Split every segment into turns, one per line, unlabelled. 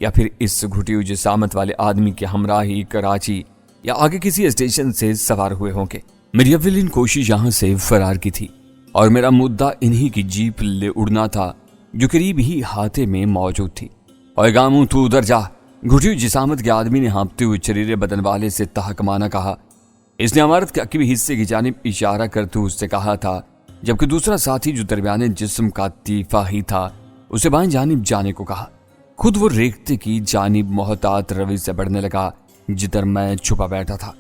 या फिर इस घुटी हुई जिसामत वाले आदमी के हमराही कराची या आगे किसी स्टेशन से सवार हुए होंगे। मेरी अव्वलीन कोशिश यहाँ से फरार की थी और मेरा मुद्दा इन्हीं की जीप ले उड़ना था जो करीब ही हाथे में मौजूद थी। और गामू तू उधर जा, घुटी हुई जिसामत के आदमी ने हाँपते हुए चरीरे बदन वाले से तहकमाना कहा। इसने इमारत के अकीबी हिस्से की जानिब इशारा करते हुए उससे कहा था, जबकि दूसरा साथी जो दरमियाने जिस्म का तीफा ही था उसे बाएं जानिब जाने को कहा। खुद वो रेखते की जानिब मोहतात रवि से बढ़ने लगा जिधर मैं छुपा बैठा था।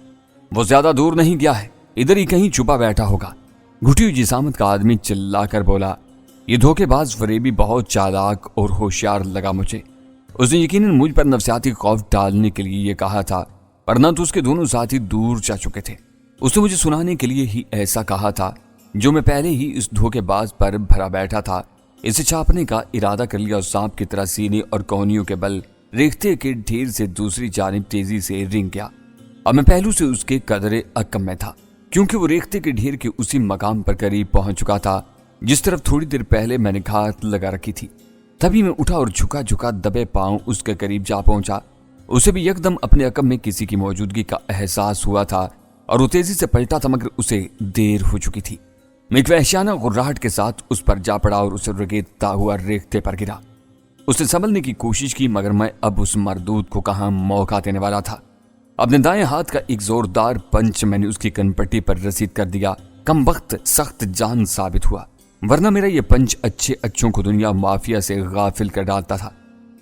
वो ज्यादा दूर नहीं गया है, इधर ही कहीं छुपा बैठा होगा। घुटी हुई जिसामत का आदमी चिल्लाकर बोला। ये धोखेबाज फरेबी बहुत चालाक और होशियार लगा मुझे। उसने यकीनन मुझ पर नफसियाती खौफ डालने के लिए ये कहा था, वरना तो उसके दोनों साथी दूर जा चुके थे। उसने मुझे सुनाने के लिए ही ऐसा कहा था जो मैं पहले ही इस धोखेबाज पर भरा बैठा था। इसे छापने का इरादा कर लिया और सांप की तरह सीने और कोहनियों के बल रेखते के ढेर से दूसरी जानिब तेजी से रिंग गया। अब मैं पहलू से उसके कदरे अकम में था, क्योंकि वो रेखते के ढेर के उसी मकाम पर करीब पहुंच चुका था जिस तरफ थोड़ी देर पहले मैंने घात लगा रखी थी। तभी मैं उठा और झुका झुका दबे पांव उसके करीब जा पहुंचा। उसे भी एकदम अपने अकम में किसी की मौजूदगी का एहसास हुआ था और वो तेजी से पलटा था, मगर उसे देर हो चुकी थी। मैं एक वहशियाना गुर्राहट के साथ उस पर जा पड़ा और उसे रगेदता हुआ रेखते पर गिरा। उसने संभलने की कोशिश की, मगर मैं अब उस मरदूद को कहां मौका देने वाला था। अपने दाएं हाथ का एक जोरदार पंच मैंने उसकी कनपट्टी पर रसीद कर दिया। कम वक्त सख्त जान साबित हुआ, वरना मेरा यह पंच अच्छे अच्छों को दुनिया माफिया से गाफिल कर डालता था।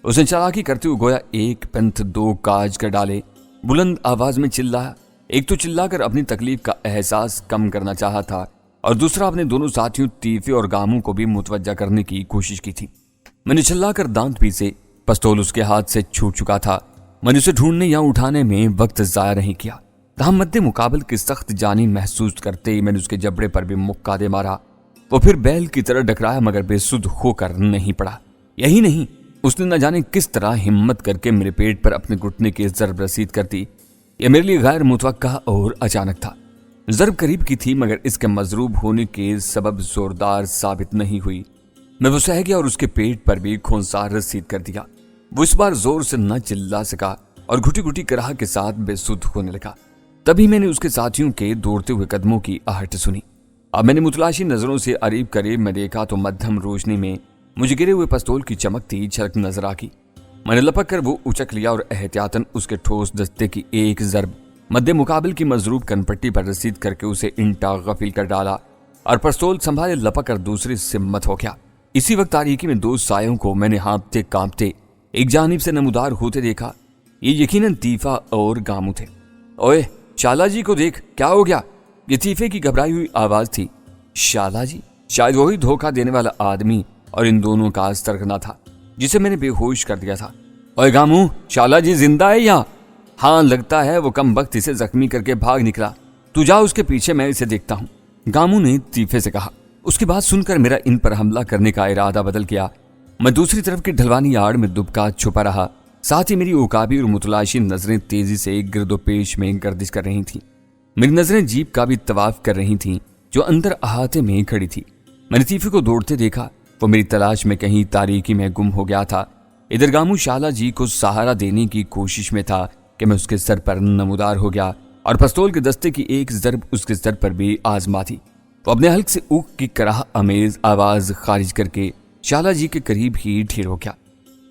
उसने चालाकी करते हुए गोया एक पंथ दो काज कर डाले। बुलंद आवाज में चिल्लाया। एक तो चिल्लाकर अपनी तकलीफ का एहसास कम करना चाहा था और दूसरा अपने दोनों साथियों तीफे और गामू को भी मुतवज्जा करने की कोशिश की थी। मैंने चिल्लाकर दांत पीसे। पिस्तौल उसके हाथ से छूट चुका था। मैंने उसे ढूंढने या उठाने में वक्त जाया नहीं किया। तहम मद्दे मुकाबल की सख्त जानी महसूस करते ही मैंने उसके जबड़े पर भी मुक्का दे मारा। वो फिर बैल की तरह डकराया, मगर बेसुध होकर नहीं पड़ा। यही नहीं, उसने न जाने किस तरह हिम्मत करके मेरे पेट पर अपने घुटने की जरब रसीद कर दी। यह मेरे लिए गैर मुतवक्का और अचानक था। जरब करीब की थी, मगर इसके मजरूब होने के सबब जोरदार साबित नहीं हुई। मैं वो सह गया और उसके पेट पर भी खूंसार रसीद कर दिया। वो इस बार जोर से न चिल्ला सका और घुटी घुटी कराह के साथ बेसुध होने लगा। तभी मैंने उसके साथियों के दौड़ते हुए कदमों की आहट सुनी। अब मैंने मुतलाशी नजरों से अरीब करीब में देखा तो मध्यम रोशनी में मुझे गिरे हुए पिस्तौल की चमकती झलक नजर आ गई। मैंने लपक कर वो उचक लिया और एहतियातन उसके ठोस दस्ते की एक जरब मध्य मुकाबिल की मजरूब कनपट्टी पर रसीद करके उसे इंटा गफील कर डाला और पिस्तौल संभाले लपक कर दूसरी सिम्मत हो गया। इसी वक्त तारीकी में दो सायों को मैंने हाँपते कांपते एक जानिब से नमूदार होते देखा। ये यकीनन तीफा और गामू थे। ओए शाला जी को देख, क्या हो गया? ये तीफे की घबराई हुई आवाज थी। शाला जी? शायद वही धोखा देने वाला आदमी और इन दोनों का सरगना था जिसे मैंने बेहोश कर दिया था। ओए गामू, शाला जी जिंदा है या? हाँ, लगता है वो कम वक्त इसे जख्मी करके भाग निकला। तू जा उसके पीछे, मैं इसे देखता हूँ, गामू ने तीफे से कहा। उसकी बात सुनकर मेरा इन पर हमला करने का इरादा बदल गया। मैं दूसरी तरफ की ढलवानी आड़ में दुबका छुपा रहा। साथ ही मेरी उकाबी और मुतलाशी नजरें तेजी से गिरदोपेश में गर्दिश कर रही थीं। मेरी नजरें जीप का भी तवाफ कर रही थीं जो अंदर अहाते में खड़ी थी। मैंने तीफे को दौड़ते देखा। वो मेरी तलाश में कहीं तारीकी में गुम हो गया था। इधर गामू शाला जी को सहारा देने की कोशिश में था कि मैं उसके सर पर नमूदार हो गया और पिस्तौल के दस्ते की एक जरब उसके सर पर भी आजमा थी। वो अपने हल्क से ऊख की कराह अमेज आवाज खारिज करके शाला जी के करीब ही ढेर हो गया।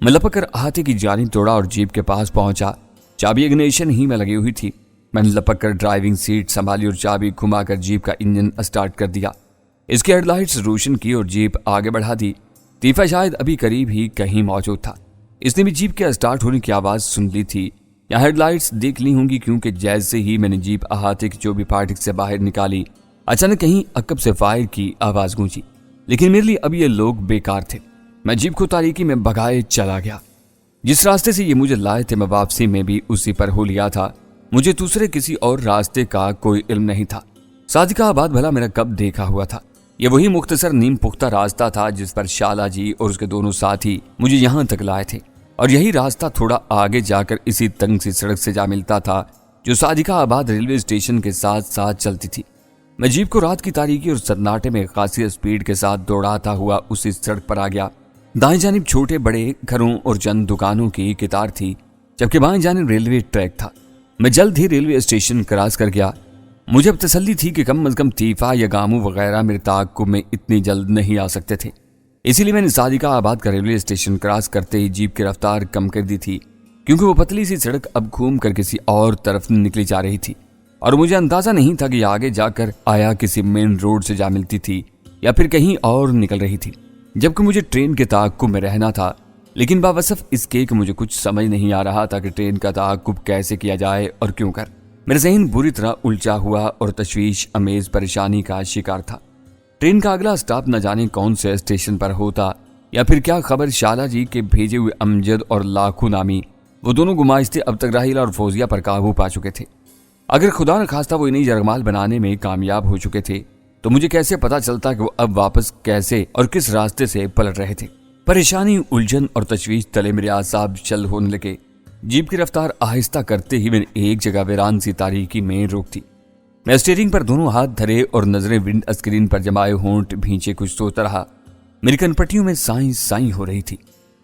मैं लपक कर अहाते की जानिब दौड़ा और जीप के पास पहुंचा। चाबी इग्निशन ही में लगी हुई थी। मैंने लपक कर ड्राइविंग सीट संभाली और चाबी घुमाकर जीप का इंजन स्टार्ट कर दिया। इसकी हेडलाइट्स रोशन की और जीप आगे बढ़ा दी। तीफा शायद अभी करीब ही कहीं मौजूद था। इसने भी जीप के स्टार्ट होने की आवाज सुन ली थी या हेडलाइट्स देख ली होंगी, क्योंकि जैसे ही मैंने जीप अहाते की जो भी फाटक से बाहर निकाली, अचानक कहीं अकब से फायर की आवाज गूंजी। लेकिन मेरे लिए अब ये लोग बेकार थे। मैं जीप को तारीकी में भगाए चला गया। जिस रास्ते से ये मुझे लाए थे, मैं वापसी में भी उसी पर हो लिया था। मुझे दूसरे किसी और रास्ते का कोई इल्म नहीं था। सादिकाबाद भला मेरा कब देखा हुआ था? ये वही मुख्तसर नीम पुख्ता रास्ता था जिस पर शाला जी और उसके दोनों साथी मुझे यहाँ तक लाए थे, और यही रास्ता थोड़ा आगे जाकर इसी तंग सी सड़क से जा मिलता था जो सादिकाबाद रेलवे स्टेशन के साथ साथ चलती थी। मैं जीप को रात की तारीकी और सन्नाटे में खासी स्पीड के साथ दौड़ाता हुआ उसी सड़क पर आ गया। दाएं जानिब छोटे बड़े घरों और चंद दुकानों की कितार थी, जबकि बाएं जानिब रेलवे ट्रैक था। मैं जल्द ही रेलवे स्टेशन क्रॉस कर गया। मुझे अब तसल्ली थी कि कम अज कम तीफा या गामू वगैरह मेरे ताक़ुब में इतनी जल्द नहीं आ सकते थे। इसीलिए मैंने सादिकाबाद का रेलवे स्टेशन क्रॉस करते ही जीप की रफ्तार कम कर दी थी, क्योंकि वो पतली सी सड़क अब घूम कर किसी और तरफ निकली जा रही थी और मुझे अंदाजा नहीं था कि आगे जाकर आया किसी मेन रोड से जा मिलती थी या फिर कहीं और निकल रही थी। जबकि मुझे ट्रेन के ताक़ुब में रहना था, लेकिन बावसफ इसके कि मुझे कुछ समझ नहीं आ रहा था कि ट्रेन का ताक़ुब कैसे किया जाए और क्यों कर। मेरा ज़हन बुरी तरह उलझा हुआ और तशवीश अमेज परेशानी का शिकार था। ट्रेन का अगला स्टॉप न जाने कौन से स्टेशन पर होता, या फिर क्या खबर शाला जी के भेजे हुए अमजद और लाखू नामी वो दोनों गुमाइश्ते अब तक राहिला और फौजिया पर काबू पा चुके थे। अगर खुदा न खास्ता वो इन्हें जरमाल बनाने में कामयाब हो चुके थे, तो मुझे कैसे पता चलता कि वो अब वापस कैसे और किस रास्ते से पलट रहे थे। परेशानी, उलझन और तशवीश तले मेरे आसाब चल होने लगे। जीप की रफ्तार आहिस्ता करते ही मैंने एक जगह वीरान सी तारीकी में रोक दी। मैं स्टीयरिंग पर दोनों हाथ धरे और नजरें विंड स्क्रीन पर जमाए होंठ भींचे कुछ सोचता रहा। मेरी कनपट्टियों में साई साई हो रही थी।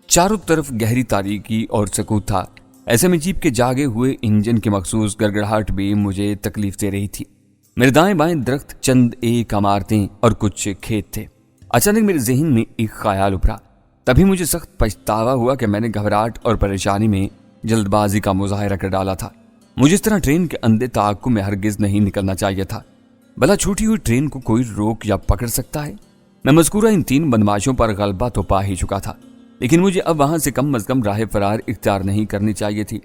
चारों तरफ गहरी तारीकी और सकूत था। ऐसे में जीप के जागे हुए इंजन की मखसूस गड़गड़ाहट भी मुझे तकलीफ दे रही थी। मेरे दाएं बाएं दरख्त, चंद एक इमारतें और कुछ खेत थे। अचानक मेरे जहन में एक ख्याल उभरा। तभी मुझे सख्त पछतावा हुआ कि मैंने घबराहट और परेशानी में जल्दबाजी का मुजाहिरा कर डाला था। मुझे इस तरह ट्रेन के अंधे ताक़ुब में हरगिज नहीं निकलना चाहिए था। भला छूटी हुई ट्रेन को कोई रोक या पकड़ सकता है? मैं मज़कूरा इन 3 बदमाशों पर गलबा तो पा ही चुका था, लेकिन मुझे अब वहां से कम अज कम राह फरार इख्तियार नहीं करनी चाहिए थी,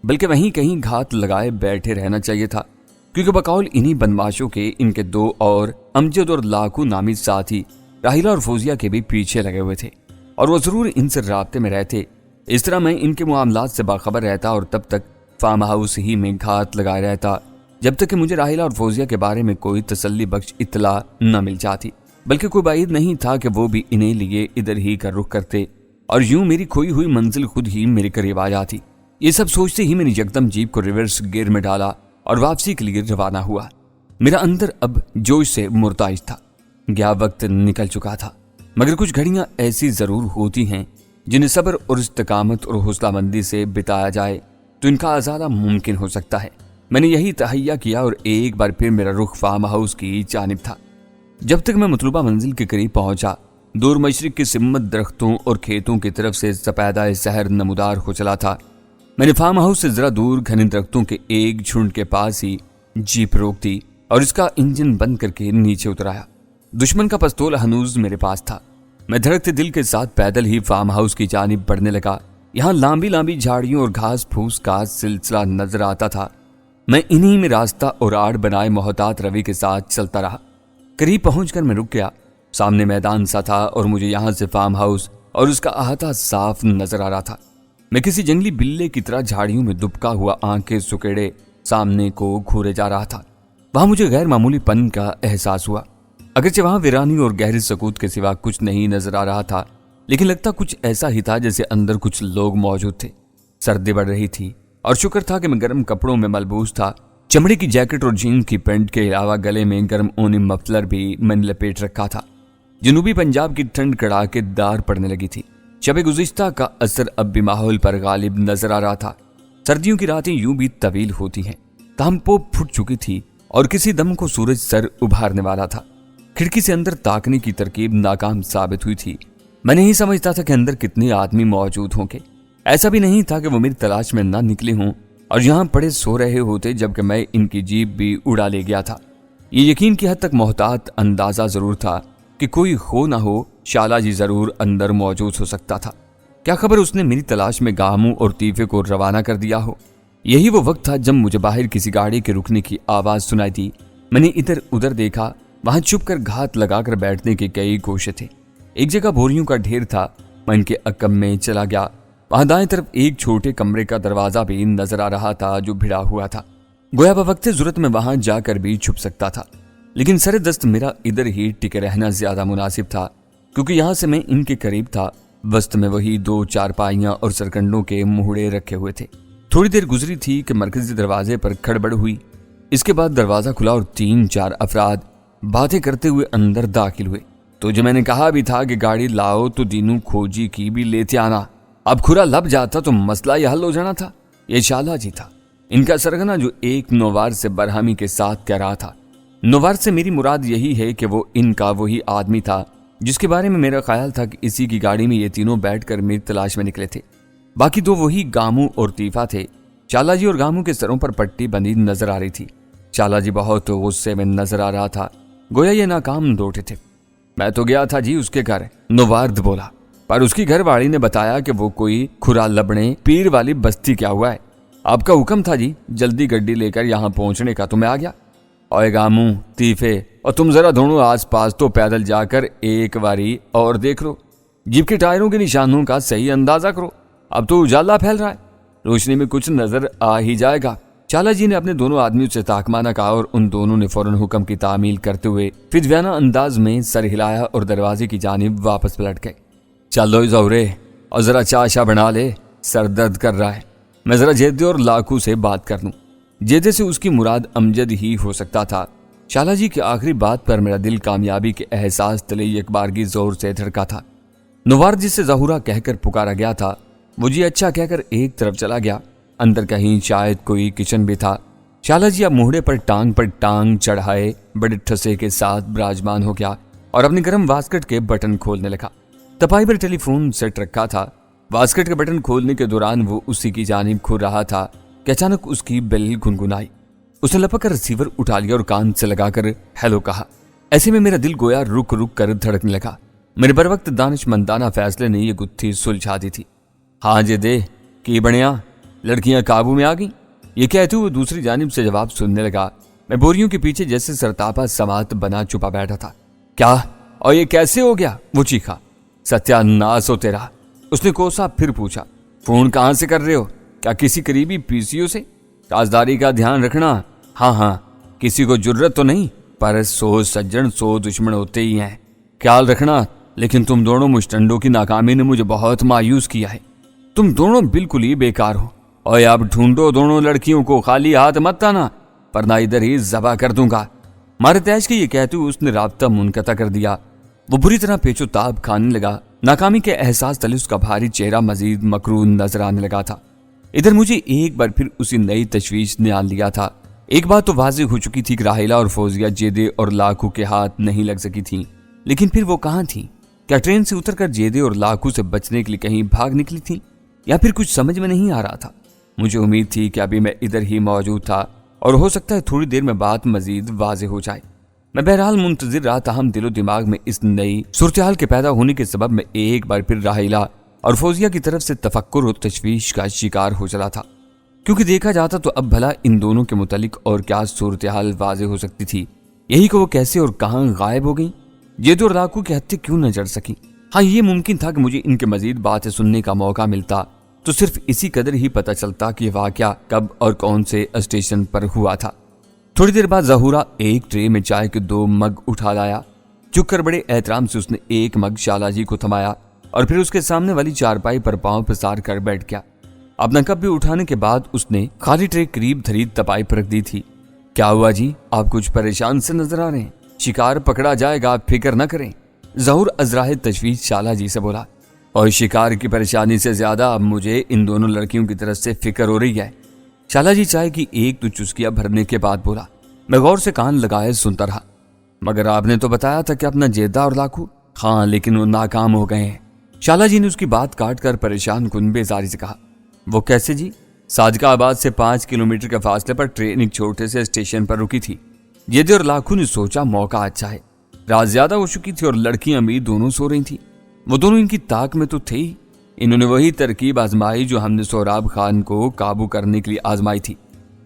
बल्कि वहीं कहीं घात लगाए बैठे रहना चाहिए था, क्योंकि बकौल इन्हीं बदमाशों के इनके 2 और अमजद और लाखू नामी साथी राहिला और फौजिया के भी पीछे लगे हुए थे और वो जरूर इनसे राब्ते में रहते। इस तरह मैं इनके मामलात से बाखबर रहता और तब तक फार्म हाउस ही में घात लगाए रहता, जब तक कि मुझे राहिला और फौजिया के बारे में कोई तसल्ली बख्श इत्तला न मिल जाती। बल्कि कोई बाइद नहीं था कि वो भी इन्हें लिए इधर ही का रुख करते और यूं मेरी खोई हुई मंजिल खुद ही मेरे करीब आ जाती। ये सब सोचते ही मैंने यकदम जीप को रिवर्स गियर में डाला और वापसी के लिए रवाना हुआ। मेरा अंदर अब जोश से मुर्ताइज था। गया वक्त निकल चुका था, मगर कुछ घड़ियां ऐसी जरूर होती हैं जिन्हें सब्र और इस्तकामत और हौसलामंदी से बिताया जाए तो इनका आज़ादा मुमकिन हो सकता है। मैंने यही तहैया किया और एक बार फिर मेरा रुख फार्म हाउस की जानिब था। जब तक मैं मतलूबा मंजिल के करीब पहुंचा, दूर मशरिक के सिम्मत दरख्तों और खेतों की तरफ से सफेदा शहर नमूदार हो चला था। मैंने फार्म हाउस से जरा दूर घने दरख्तों के एक झुंड के पास ही जीप रोक दी और इसका इंजन बंद करके नीचे उतराया। दुश्मन का पिस्तौल हनूज मेरे पास था। मैं धड़कते दिल के साथ पैदल ही फार्म हाउस की जानिब बढ़ने लगा। यहाँ लंबी लंबी झाड़ियों और घास फूस का सिलसिला नजर आता था। मैं इन्हीं में रास्ता और आड़ बनाए मोहतात रवि के साथ चलता रहा। करीब पहुंचकर मैं रुक गया। सामने मैदान सा था और मुझे यहाँ से फार्म हाउस और उसका अहाता साफ नजर आ रहा था। मैं किसी जंगली बिल्ले की तरह झाड़ियों में दुबका हुआ आंखें सुकेड़े सामने को घूरे जा रहा था। वहां मुझे गैर मामूली पन का एहसास हुआ। अगरचे वहां वीरानी और गहरी सकूत के सिवा कुछ नहीं नजर आ रहा था, लेकिन लगता कुछ ऐसा ही था जैसे अंदर कुछ लोग मौजूद थे। सर्दी बढ़ रही थी और शुक्र था कि मैं गर्म कपड़ों में मलबूस था। चमड़े की जैकेट और जीन की पैंट के अलावा गले में गर्म ऊनी मफलर भी मैंने लपेट रखा था। जनूबी पंजाब की ठंड कड़ाकेदार पड़ने लगी थी। शब गुज़िश्ता का असर अब भी माहौल पर गालिब नजर आ रहा था। सर्दियों की रातें यूं भी तवील होती हैं। ताम पोप फुट चुकी थी और किसी दम को सूरज सर उभारने वाला था। खिड़की से अंदर ताकने की तरकीब नाकाम साबित हुई थी। मैं नहीं समझता था कि अंदर कितने आदमी मौजूद होंगे। ऐसा भी नहीं था कि वो मेरी तलाश में ना निकले हों और यहाँ पड़े सो रहे होते जबकि मैं इनकी जीप भी उड़ा ले गया था। ये यकीन की हद तक मोहतात अंदाजा जरूर था कि कोई हो ना हो, शाला जी जरूर अंदर मौजूद हो सकता था। क्या खबर उसने मेरी तलाश में गामू और तीफे को रवाना कर दिया हो। यही वो वक्त था जब मुझे बाहर किसी गाड़ी के रुकने की आवाज सुनाई दी। मैंने इधर उधर देखा। वहां छुपकर घात लगाकर बैठने के कई गोशे थे। एक जगह बोरियों का ढेर था। मैं इनके अकब में चला गया। वहां दाएं तरफ एक छोटे कमरे का दरवाजा भी नजर आ रहा था जो भिड़ा हुआ था। गोया बवक्त जरूरत में वहां जाकर भी छुप सकता था, लेकिन सरे दस्त मेरा इधर ही टिके रहना ज्यादा मुनासिब था, क्योंकि यहां से मैं इनके करीब था। वस्त में वही 2 चारपाइयां और सरकंडों के मुहड़े रखे हुए थे। थोड़ी देर गुजरी थी कि मरकजी दरवाजे पर खड़बड़ हुई। इसके बाद दरवाजा खुला और 3-4 अफराद बातें करते हुए अंदर दाखिल हुए। तुझे मैंने कहा भी था कि गाड़ी लाओ तो दीनू खोजी की भी लेते आना। अब खुरा लब जाता तो मसला ही हल हो जाना था। ये शाला जी था, इनका सरगना, जो एक नौवार से बरहमी के साथ कह रहा था। नौवार से मेरी मुराद यही है कि वो इनका वही आदमी था जिसके बारे में मेरा ख्याल था कि इसी की गाड़ी में ये तीनों बैठकर मेरी तलाश में निकले थे। बाकी दो वही गामू और तीफा थे। चाला जी और गामू के सरों पर पट्टी बंधी नजर आ रही थी। चाला जी बहुत गुस्से में नजर आ रहा था, गोया ये नाकाम दौड़े थे। मैं तो गया था जी उसके घर, नौवार्द बोला, पर उसकी घरवाली ने बताया कि वो कोई खुरा लबड़े पीर वाली बस्ती क्या हुआ है। आपका हुक्म था जी जल्दी गड्डी लेकर यहाँ पहुंचने का, तो मैं आ गया। और गामू, तीफे और तुम जरा दोनों आस पास तो पैदल जाकर एक बारी और देख लो, जीप के टायरों के निशानों का सही अंदाजा करो। अब तो उजाला फैल रहा है, रोशनी में कुछ नजर आ ही जाएगा। चाला जी ने अपने दोनों आदमियों से ताकमाना कहा और उन दोनों ने फौरन हुक्म की तामील करते हुए फिदवाना अंदाज में सर हिलाया और दरवाजे की जानिब वापस पलट गए। चलो ज़ौरे, और जरा चाशा बना ले, सर दर्द कर रहा है। मैं जरा जेदे और लाखू से बात कर लूं। जेदे से उसकी मुराद अमजद ही हो सकता था। शाला जी की आखिरी बात पर मेरा दिल कामयाबी के एहसास तले एक बारगी जोर से धड़का था। नवार जिसे ज़हूरा कहकर पुकारा गया था, वो जी अच्छा कहकर एक तरफ चला गया। अंदर कहीं शायद कोई किचन भी था। शाला जी अब मुहड़े पर टांग चढ़ाए बड़े ठसे के साथ विराजमान हो गया और अपने गर्म वास्कट के बटन खोलने लगा। तपाई पर टेलीफोन सेट रखा था। वास्कट के बटन खोलने के दौरान वो उसी की जानिब घूर रहा था कि अचानक उसकी बेल गुनगुनाई। उसने लपक कर रिसीवर उठा लिया और कान से लगाकर हेलो कहा। ऐसे में मेरा दिल गोया रुक रुक कर धड़कने लगा। मेरे बर वक्त दानिशमंदाना फैसले ने यह गुत्थी सुलझा दी थी। हाँ जे दे की बनिया, लड़कियां काबू में आ गई, ये कहते हुए दूसरी जानिब से जवाब सुनने लगा। मैं बोरियों के पीछे जैसे सरतापा समात बना छुपा बैठा था। क्या, और ये कैसे हो गया? वो चीखा। सत्यानाश हो तेरा, उसने कोसा फिर पूछा। फोन कहां से कर रहे हो? क्या किसी करीबी पीसीओ से? राजदारी का ध्यान रखना। हाँ, किसी को जुर्रत तो नहीं, पर 100 सज्जन 100 दुश्मन होते ही हैं, ख्याल रखना। लेकिन तुम दोनों मुश्तंडों की नाकामी ने मुझे बहुत मायूस किया है। तुम दोनों बिल्कुल ही बेकार हो। और अब ढूंढो दोनों लड़कियों को, खाली हाथ मत आना, वरना इधर ही जबा कर दूंगा। मारे तैश के ये कहते हुए उसने राब्ता मुनकता कर दिया। वो बुरी तरह पेचो ताब खाने लगा। नाकामी के एहसास तले उसका भारी चेहरा मजीद मकरून नजर आने लगा था। इधर मुझे एक बार फिर उसी नई तशवीश ने आन लिया था। एक बात तो वाज़ेह हो चुकी थी कि राहिला और फौजिया जेदे और लाखू के हाथ नहीं लग सकी थी, लेकिन फिर वो कहाँ थी? क्या ट्रेन से उतरकर जेदे और लाखू से बचने के लिए कहीं भाग निकली थी, या फिर कुछ समझ में नहीं आ रहा था। मुझे उम्मीद थी कि अभी मैं इधर ही मौजूद था और हो सकता है थोड़ी देर में बात मजीद वाज़ेह हो जाए। मैं बहरहाल मुंतजिर रहा था। हम दिलो दिमाग में इस नई सूरत-ए-हाल के पैदा होने के सबब में एक बार फिर राहिला और फौजिया की तरफ से तफक्कुर और तशवीश का शिकार हो चला था, क्योंकि देखा जाता तो अब भला इन दोनों के मुतालिक और क्या सूरत-ए-हाल वाज़ेह हो सकती थी। यही कि वो कैसे और कहाँ गायब हो गई, जेदे और लाखू की हत्या क्यों न जड़ सकी। हाँ, ये मुमकिन था कि मुझे इनके मजीद बातें सुनने का मौका मिलता तो सिर्फ इसी कदर ही पता चलता कि वाकया कब और कौन से स्टेशन पर हुआ था। थोड़ी देर बाद ज़हूरा एक ट्रे में चाय के 2 मग उठा लाया। चुक कर बड़े एहतराम से उसने एक मग शाला जी को थमाया और फिर उसके सामने वाली चारपाई पर पांव पसार कर बैठ गया। अपना कप भी उठाने के बाद उसने खाली ट्रे करीब धरी तपाई पर रख दी थी। क्या हुआ जी, आप कुछ परेशान से नजर आ रहे हैं? शिकार पकड़ा जाएगा, आप फिक्र न करें, ज़हूर अजराहे तशवीश शाला जी से बोला। और शिकार की परेशानी से ज्यादा अब मुझे इन दोनों लड़कियों की तरफ से फिक्र हो रही है। शाला जी चाय की एक दो चुस्कियां भरने के बाद बोला। मैं गौर से कान लगाए सुनता रहा। मगर आपने तो बताया था कि अपना जेदा और लाखू। हाँ, लेकिन वो नाकाम हो गए हैं। शाला जी ने उसकी बात काट कर परेशान कुन बेजारी से कहा। वो कैसे जी? सादकाबाद से 5 किलोमीटर के फासले पर ट्रेन एक छोटे से स्टेशन पर रुकी थी। जेदे और लाखू ने सोचा मौका अच्छा है। रात ज्यादा हो चुकी थी और लड़कियां भी दोनों सो रही थी। वो दोनों इनकी ताक में तो थे ही। इन्होंने वही तरकीब आजमाई जो हमने सोहराब खान को काबू करने के लिए आजमाई थी।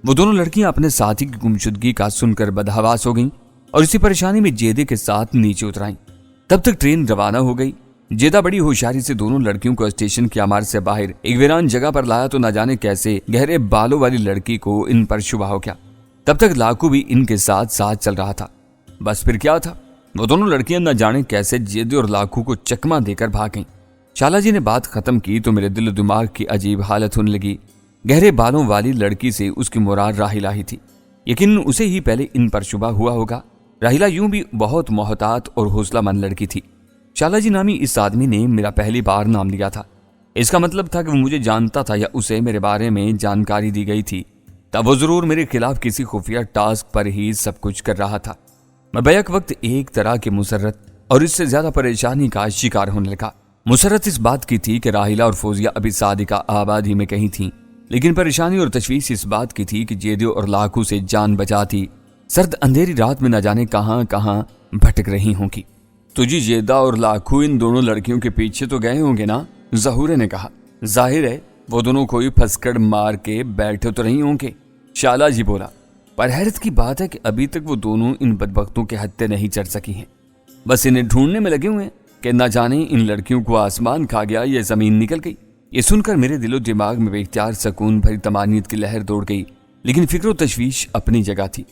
वो दोनों लड़कियां अपने साथी की गुमशुदगी का सुनकर बदहवास हो गईं और इसी परेशानी में जेदे के साथ नीचे उतराईं। तब तक ट्रेन रवाना हो गई। जेदा बड़ी होशियारी से दोनों लड़कियों को स्टेशन की अमार से बाहर एक वीरान जगह पर लाया तो न जाने कैसे गहरे बालों वाली लड़की को इन पर शुबा हो गया। तब तक लाखू भी इनके साथ साथ चल रहा था। बस फिर क्या था, वो दोनों लड़कियां न जाने कैसे जेदे और लाखू को चकमा देकर भाग गईं। शाला जी ने बात खत्म की तो मेरे दिल दिमाग की अजीब हालत होने लगी। गहरे बालों वाली लड़की से उसकी मुराद राहिला ही थी। यकीनन उसे ही पहले इन पर शुबा हुआ होगा। राहिला यूं भी बहुत मोहतात और हौसलामंद लड़की थी। शालाजी नामी इस आदमी ने मेरा पहली बार नाम लिया था। इसका मतलब था कि वो मुझे जानता था या उसे मेरे बारे में जानकारी दी गई थी, तब वो जरूर मेरे खिलाफ किसी खुफिया टास्क पर ही सब कुछ कर रहा था। मैं बैक वक्त एक तरह की मुसर्रत और इससे ज्यादा परेशानी का शिकार होने लगा। मुसर्रत इस बात की थी कि राहिला और फौजिया अभी सादिका आबादी में कहीं थी, लेकिन परेशानी और तशवीश इस बात की थी कि जेदो और लाखू से जान बचाती सर्द अंधेरी रात में न जाने कहां कहां भटक रही होंगी। तुझी जेदा और लाखू इन दोनों लड़कियों के पीछे तो गए होंगे ना, जहूरे ने कहा। जाहिर है वो दोनों कोई फसकड़ मार के बैठे तो नहीं होंगे, शाला जी बोला। पर हैरत की बात है कि अभी तक वो दोनों इन बदबख्तों के हत्थे नहीं चढ़ सकी हैं। बस इन्हें ढूंढने में लगे हुए हैं कि न जाने इन लड़कियों को आसमान खा गया या जमीन निकल गई। ये सुनकर मेरे दिलो दिमाग में बेख्तियार सुकून भरी तमानियत की लहर दौड़ गई, लेकिन फिक्र तशवीश अपनी जगह थी।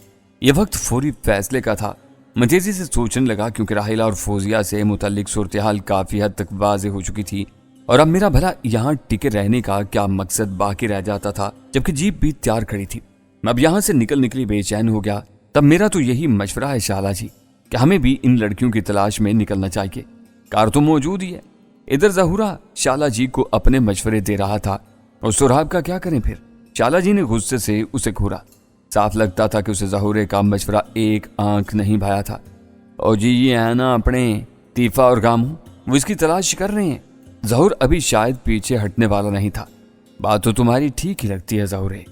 यह वक्त फौरी फैसले का था। मैं तेजी से सोचने लगा, क्योंकि राहिला और फौजिया से मुतल्लिक सूरत हाल काफी हद तक वाज़ेह हो चुकी थी और अब मेरा भला यहाँ टिके रहने का क्या मकसद बाकी रह जाता था, जबकि जीप भी तैयार खड़ी थी। मैं अब यहाँ से निकली बेचैन हो गया। तब मेरा तो यही मशवरा है शाला जी कि हमें भी इन लड़कियों की तलाश में निकलना चाहिए। कार तो मौजूद ही है। इधर जहूरा शाला जी को अपने मशवरे दे रहा था और सुराब का क्या करें फिर। शाला जी ने गुस्से से उसे घूरा। साफ लगता था कि उसे जहूरे का मशवरा एक आंख नहीं भाया था। और जी ये है ना अपने तीफा और गामू, वो इसकी तलाश कर रहे हैं। जहूर अभी शायद पीछे हटने वाला नहीं था। बात तो तुम्हारी ठीक ही लगती है जहूरे।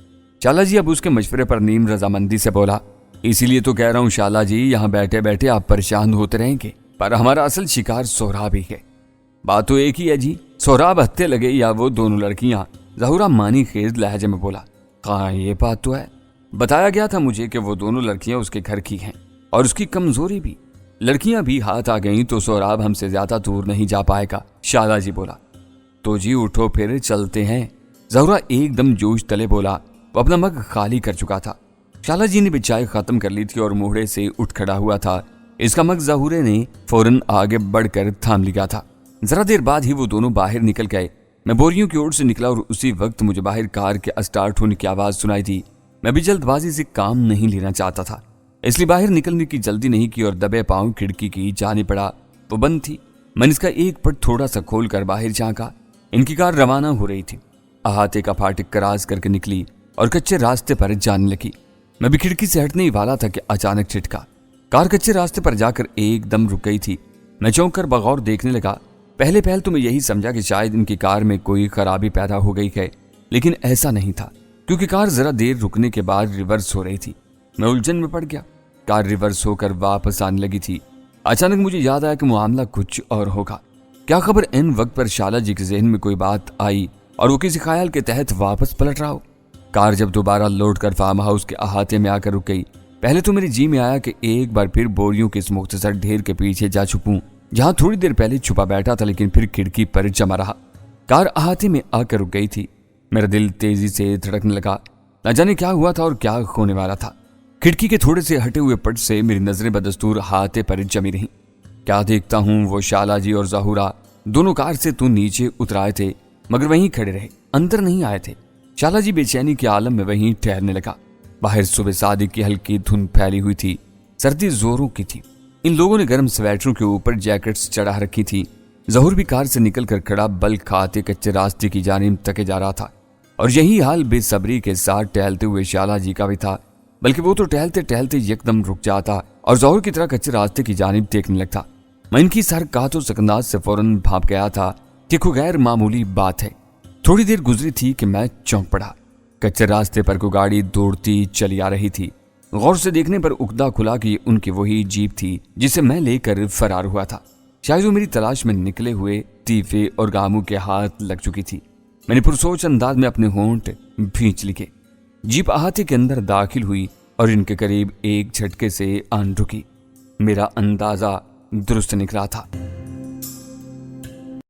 शाला जी अब उसके मशवरे पर नीम रजामंदी से बोला। इसीलिए तो कह रहा हूँ शाला जी, यहाँ बैठे बैठे आप परेशान होते रहेंगे, पर हमारा असल शिकार सोहराब ही है। बात तो एक ही है जी, सोहराब हत्थे लगे या वो दोनों लड़कियां। जहूरा मानी खेज लहजे में बोला। हाँ ये बात तो है, बताया गया था मुझे कि वो दोनों लड़कियां उसके घर की हैं और उसकी कमजोरी भी। लड़कियां भी हाथ आ गईं तो सोहराब हमसे ज्यादा दूर नहीं जा पाएगा, शाला जी बोला। तो जी उठो फिर चलते हैं, जहूरा एकदम जोश तले बोला। वो अपना मग खाली कर चुका था। शाला जी ने भी चाय खत्म कर ली थी और मुहड़े से उठ खड़ा हुआ था। इसका मग जहूरे ने फौरन आगे बढ़कर थाम लिया था। जरा देर बाद ही वो दोनों बाहर निकल गए। मैं बोरियों की ओर से निकला और उसी वक्त मुझे बाहर कार के स्टार्ट होने की आवाज सुनाई दी। मैं भी जल्दबाजी से काम नहीं लेना चाहता था, इसलिए बाहर निकलने की जल्दी नहीं की और दबे पांव खिड़की की जाने पड़ा। वो बंद थी। मैंने इसका एक पट थोड़ा सा खोल कर बाहर झांका। इनकी कार रवाना हो रही थी। अहाते का फाटक क्रॉस करके निकली और कच्चे रास्ते पर जाने लगी। मैं भी खिड़की से हटने ही वाला था कि अचानक छिटका। कार कच्चे रास्ते पर जाकर एकदम रुक गई थी। मैं चौंक कर बगौर देखने लगा। पहले पहल तो मैं यही समझा कि शायद इनकी कार में कोई खराबी पैदा हो गई है, लेकिन ऐसा नहीं था, क्योंकि कार जरा देर रुकने के बाद रिवर्स हो रही थी। मैं उलझन में पड़ गया। कार रिवर्स होकर वापस आने लगी थी। अचानक मुझे याद आया कि मामला कुछ और होगा। क्या खबर इन वक्त पर शाला जी के जहन में कोई बात आई और वो किसी ख्याल के तहत वापस पलट रहा हो। कार जब दोबारा लौट कर फार्म हाउस के अहाते में आकर रुक गई, पहले तो मेरे जी में आया कि एक बार फिर बोरियों के इस मुख्तसर ढेर के पीछे जा छुपूं, जहां थोड़ी देर पहले छुपा बैठा था, लेकिन फिर खिड़की पर जमा रहा। कार अहाते में आकर रुक गई थी। मेरा दिल तेजी से धड़कने लगा। न जाने क्या हुआ था और क्या होने वाला था। खिड़की के थोड़े से हटे हुए पट से मेरी नजरें बदस्तूर अहाते पर जमी रहीं। क्या देखता हूं, वो शाला जी और जहूरा दोनों कार से तो नीचे उतराए थे, मगर वहीं खड़े रहे, अंदर नहीं आए थे। शाला जी बेचैनी के आलम में वहीं ठहरने लगा। बाहर सुबह सादिक की हल्की धुंध फैली हुई थी। सर्दी जोरों की थी। इन लोगों ने गर्म स्वेटरों के ऊपर जैकेट्स चढ़ा रखी थी। जहूर भी कार से निकलकर खड़ा बल खाते कच्चे रास्ते की जानिब तके जा रहा था और यही हाल बेसब्री के साथ टहलते हुए शाला जी का भी था। बल्कि वो तो टहलते टहलते एकदम रुक जाता और जहूर की तरह कच्चे रास्ते की जानिब देखने लगता। मैं इनकी सर कातों सकंदाज से फौरन भाप गया था कि कोई गैर मामूली बात है। थोड़ी देर गुजरी थी कि मैं चौंक पड़ा। कच्चे रास्ते पर कोई गाड़ी दौड़ती चली आ रही थी। गौर से देखने पर उकदा खुला कि उनकी वही जीप थी जिसे मैं लेकर फरार हुआ था। शायद वो मेरी तलाश में निकले हुए तीफे और गामू के हाथ लग चुकी थी। मैंने पुरसोच अंदाज में अपने होंठ भींच लिए। जीप अहाते के अंदर दाखिल हुई और इनके करीब एक झटके से आन रुकी। मेरा अंदाजा दुरुस्त निकला था।